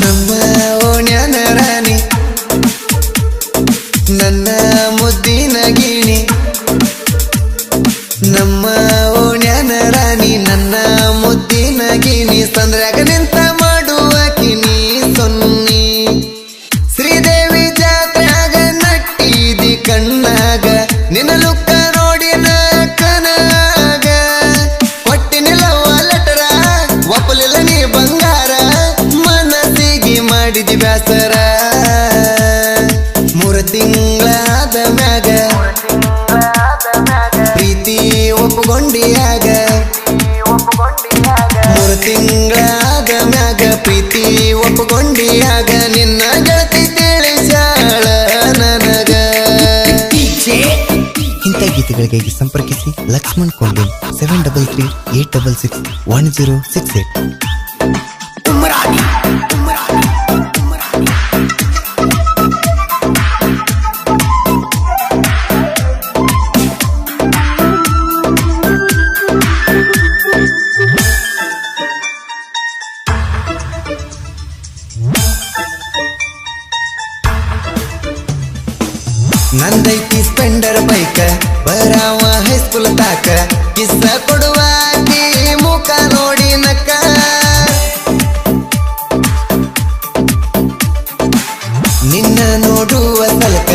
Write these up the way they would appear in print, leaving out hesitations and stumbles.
ನಮ್ಮ ಓಣ್ಯಾನ ರಾಣಿ ನನ್ನ ಮುದ್ದಿನ ಗಿಣಿ ನಮ್ಮ ಓಣ್ಯಾನ ರಾಣಿ ನನ್ನ ಮುದ್ದಿನ ಗಿಣಿ ಸಂದ್ರ್ಯಾಗ ನಿಂತ ಮಾಡುವಾಕಿ ನೀ ಸೊನ್ನಿ ಶ್ರೀದೇವಿ ಜಾತ್ರ್ಯಾಗ ನಟ್ಟಿದಿ ಕಣ್ಣಾಗ ನಿನ್ನ ಲುಕ್ಕ ನೋಡಿ ಕನಾಗ ಕೊಟ್ಟಿನಿಲ್ಲವ ಲೆಟರ ಒಪ್ಪಲಿಲ್ಲ ನೀ ಬಂಗಾರ ಮನಸ್ಸಿಗೆ ಮಾಡಿದಿ ಬ್ಯಾಸರ ಮೂರು ತಿಂಗಳಾದ ಮ್ಯಾಗ ಪ್ರೀತಿ ಒಪ್ಪುಗೊಂಡಿಯಾಗ ಮೂರು ತಿಂಗಳಾದ ಮ್ಯಾಗ ಪ್ರೀತಿ ಒಪ್ಪುಗೊಂಡಿಯಾಗ ನಿನ್ನ ಗೆಳತಿ ತಿಳಿಸಾಳ ನನಗ ಇಂಥ ಗೀತೆಗಳಿಗಾಗಿ ಸಂಪರ್ಕಿಸಿ ಲಕ್ಷ್ಮಣ್ ಕೊಂಡೇಲ್ 7338661068. ನಂದೈತಿ ಸ್ಪೆಂಡರ್ ಬೈಕ ಬರಾವ ಹೈಸ್ಕೂಲ್ ತಾಕ ಕಿಸ್ಸ ಕೊಡುವಾಕಿ ಮುಖ ನೋಡಿ ನಕ್ಕ ನಿನ್ನ ನೋಡುವ ತಲಕ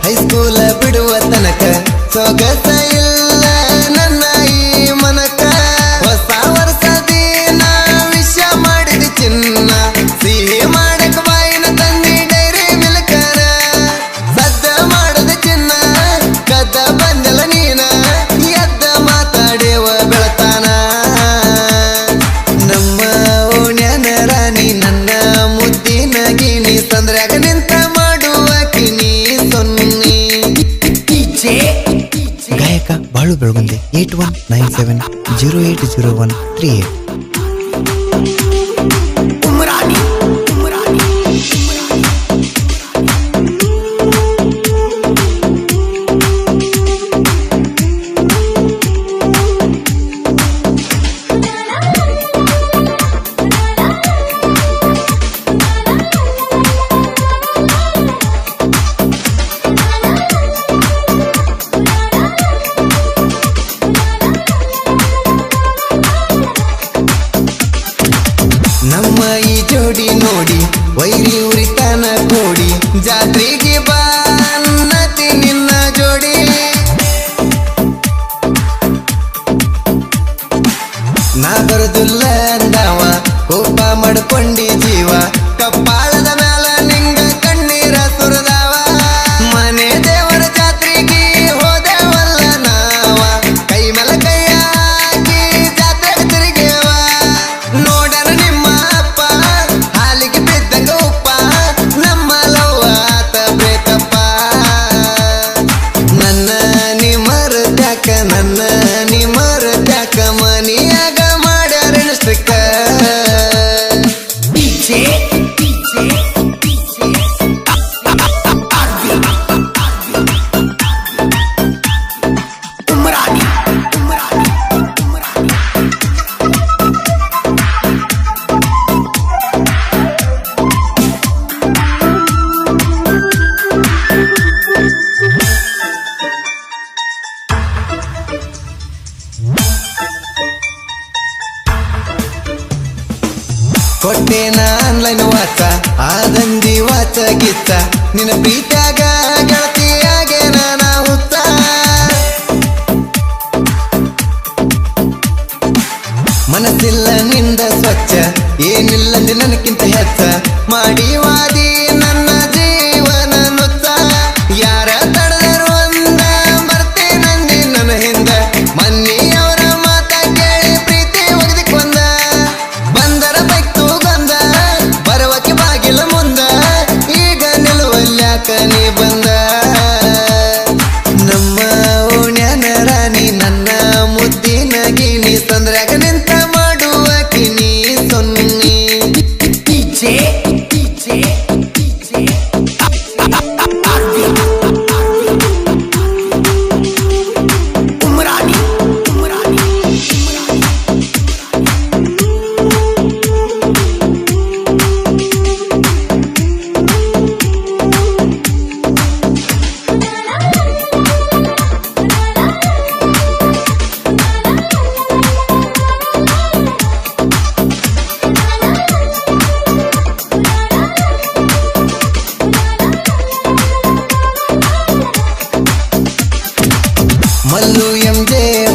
ಹೈಸ್ಕೂಲ ಬಿಡುವ ತನಕ ಸೊಗಸ ಇಲ್ಲ ನನ್ನ ಈ ಮನಕ ಹೊಸ ವರ್ಷ ದಿನ ವಿಷ ಮಾಡಿದ ಚಿನ್ನ ಸಿಹಿ ಮಾಡಕ ಬಾಯಿನ ತಂದಿ ಡೈರಿ ಮಿಲ್ಕರ ಸದ್ದ ಮಾಡದ ಚಿನ್ನ ಕದ್ದ ಬಂದಲ ನೀನ ಎದ್ದ ಮಾತಾಡೇವ ಬೆಳತಾನ ನಮ್ಮ ಓಣ್ಯಾನ ರಾಣಿ ನನ್ನ ಮುದ್ದಿನ ಗಿಣಿ ಸಂದ್ರ್ಯಾಗ ನಿಂತ ಮಾಡುವಾಕಿ ನೀ ಸೊನ್ನಿ ಗಾಯಕ ಬಾಳು ಬೆಳಗುಂದೆ 8197080138. ನಮ್ಮ ಈ ಜೋಡಿ ನೋಡಿ ವೈರಿ ಉರಿತಾನ ಕೋಡಿ ಜಾತ್ರೆಗೆ ಬಾನ್ನತಿ ನಿನ್ನ ಜೋಡಿ ನಾ ಬರುದಿಲ್ಲ ಅಂದವ ಕೋಪ ಮಾಡ್ಕೊಂಡಿ ಜೀವ ಕಪ್ಪಾಳದ ಮ್ಯಾಲ ನಿಂಗ ಕಣ್ಣೀರ ಸುರದವ ಮನೆ ದೇವರ ಜಾತ್ರೆಗೆ ಹೋದೆವಲ್ಲ ನಾವ ಕೈ ಮೇಲ ಕೈ ಹಾಕಿ ಜಾತ್ರೆಗೆ ತಿರುಗೇವ ನೋಡರ ನಿಮ್ಮ ಅಪ್ಪ ಹಾಲಿಗೆ ಬಿದ್ದಂಗ ಉಪ್ಪ ನಮ್ಮ ಲವ್ವ ಆತ ಬ್ರೇಕಪ್ಪ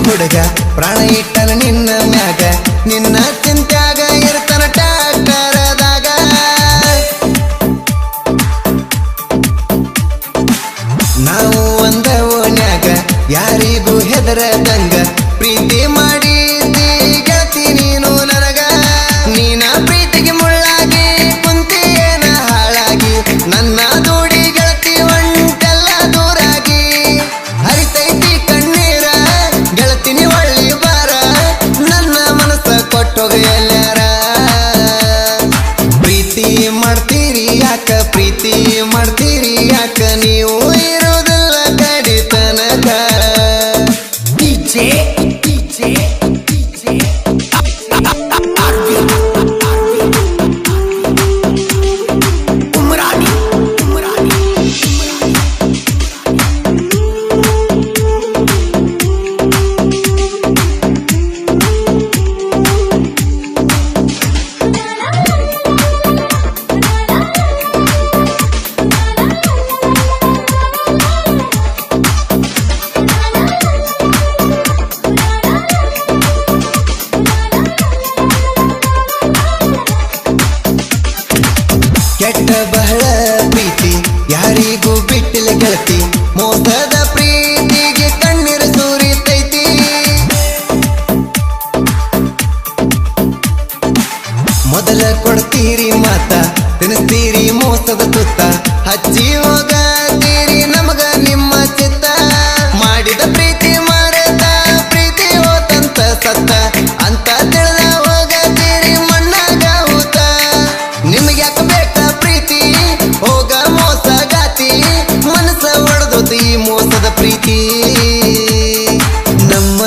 ಹುಡುಗ ಪ್ರಾಣ ಇಟ್ಟನ ನಿನ್ನ ಮ್ಯಾಗ ನಿನ್ನ ಚಿಂತ್ಯಾಗ ಇರ್ತನ ಟ್ಯಾಕ್ಟರದಾಗ ನಾವು ಒಂದ ಓಣ್ಯಾಗ ಯಾರಿಗೂ ಹೆದರದಂಗ ಪ್ರೀತಿ ಮಾಡಿದ್ದಿ ಗೆಳತಿ ನೀನು ನನಗ ನೀನ ಪ್ರೀತಿಗೆ ಮುಳ್ಳಾಗಿ ಕುಂತಿಯೇನ ಹಾಳಾಗಿ ನನ್ನ ದೂಡಿ ಗೆಳತಿ ಒಂಟೆಲ್ಲ ದೂರಾಗಿ ಹರಿತೈತಿ ಕಣ್ಣೀರ ಗೆಳತಿನಿ ಒಳ್ಳಿ ಬಾರ ನನ್ನ ಮನಸ್ಸ ಕೊಟ್ಟೋಗ ಎಲ್ಲಾರ ಪ್ರೀತಿ ಮಾಡ್ತೀರಿ ಯಾಕ ಪ್ರೀತಿ ಮಾಡ್ತೀರಿ ಯಾಕ ನೀವು ಇರೋದಿಲ್ಲ ಕಡಿ ತನಕ ಕೆಟ್ಟ ಬಹಳ ಪ್ರೀತಿ ಯಾರಿಗೂ ಬಿಟ್ಟಿಲ್ಲ ಗೆಳತಿ ಮೋಸದ ಪ್ರೀತಿಗೆ ಕಣ್ಣೀರ ಸುರಿತೈತಿ ಮೊದಲ ಕೊಡ್ತೀರಿ ಮಾತ ತಿನ್ನಿಸ್ತೀರಿ ಮೋಸದ ತುತ್ತ ಹಚ್ಚಿ ಹೋಗತೀರಿ ನಮಗ ನಿಮ್ಮ ಚಿತ್ತ ಮಾಡಿದ ಪ್ರೀತಿ ಮರೆತ ಪ್ರೀತಿ ಹೋತಂತ ಸತ್ತ ಅಂತ ತಿಳಿದ ಹೋಗತೀರಿ ಮಣ್ಣಾಗ ಹೂತ ನಿಮ್ಗೆ ಯಾಕೆ ಬೇಕಾ ಪ್ರೀತಿ ಹೋಗ ಮೋಸಗಾತಿ ಮನಸ್ಸ ಒಡೆದೋತಿ ಮೋಸದ ಪ್ರೀತಿ ನಮ್ಮ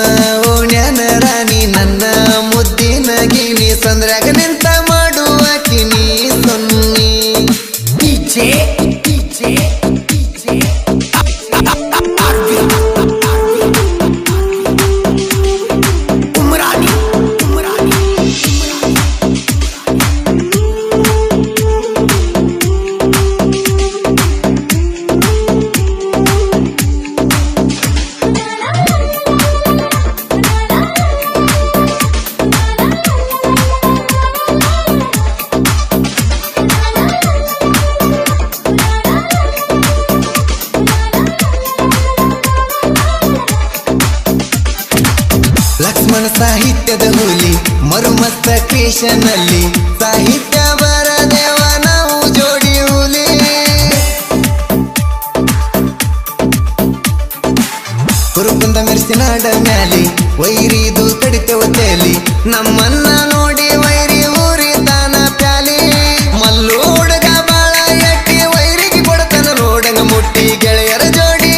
ಓಣ್ಯಾನ ರಾಣಿ ನನ್ನ ಮುದ್ದಿನ ಗಿಣಿ ಸಂದ್ರಾಗ ನಿಂತ ಮಾಡುವ ಕಿನಿ ಸೊನ್ನಿ ಲಕ್ಷ್ಮಣ ಸಾಹಿತ್ಯದ ಹುಲಿ ಮರುಮಸ್ತ ಕ್ರಿಯೇಷನ್ನಲ್ಲಿ ಸಾಹಿತ್ಯ ಬರದೇವ ನಾವು ಜೋಡಿ ಹುಲಿ ಕುರುಕುಂದ ಮೆರ್ಸಿನಾಡ ಮ್ಯಾಲಿ ವೈರಿದು ಕಡಿತೆವ ತೇಲಿ ನಮ್ಮನ್ನ ನೋಡಿ ವೈರಿ ಊರಿ ತಾನ ಪ್ಯಾಲಿ ಮಲ್ಲು ಹುಡುಗ ಬಾಳ ಎಟ್ಟಿ ವೈರಿಗೆ ಕೊಡತನ ನೋಡಂಗ ಮುಟ್ಟಿ ಗೆಳೆಯರ ಜೋಡಿ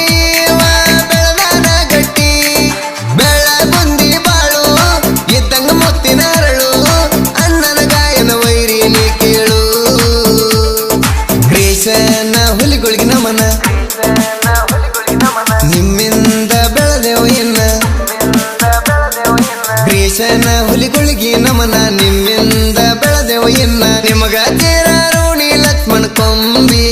ಬೆಳದಾನ ಗಟ್ಟಿ ಬೆಳ ಬುಂದಿ ಬಾಳು ಇದ್ದಂಗ ಮುತ್ತಿನ ಅರಳು ಅಣ್ಣನ ಗಾಯನ ವೈರಿ ನೀ ಕೇಳು ಕ್ರಿಯೇಷನ್ ಹುಲಿಗಳಿಗೆ ನಮನ ನಿಮ್ಮಿಂದ ಬೆಳೆದೆವು ಇನ್ನ ಕ್ರಿಯೇಷನ್ ಹುಲಿಗಳಿಗೆ ನಮನ ನಿಮ್ಮಿಂದ ಬೆಳೆದೆವು ಇನ್ನ ನಿಮಗ ತೀರ ಋಣಿ ಲಕ್ಷ್ಮಣ ಕೊಂಬಿ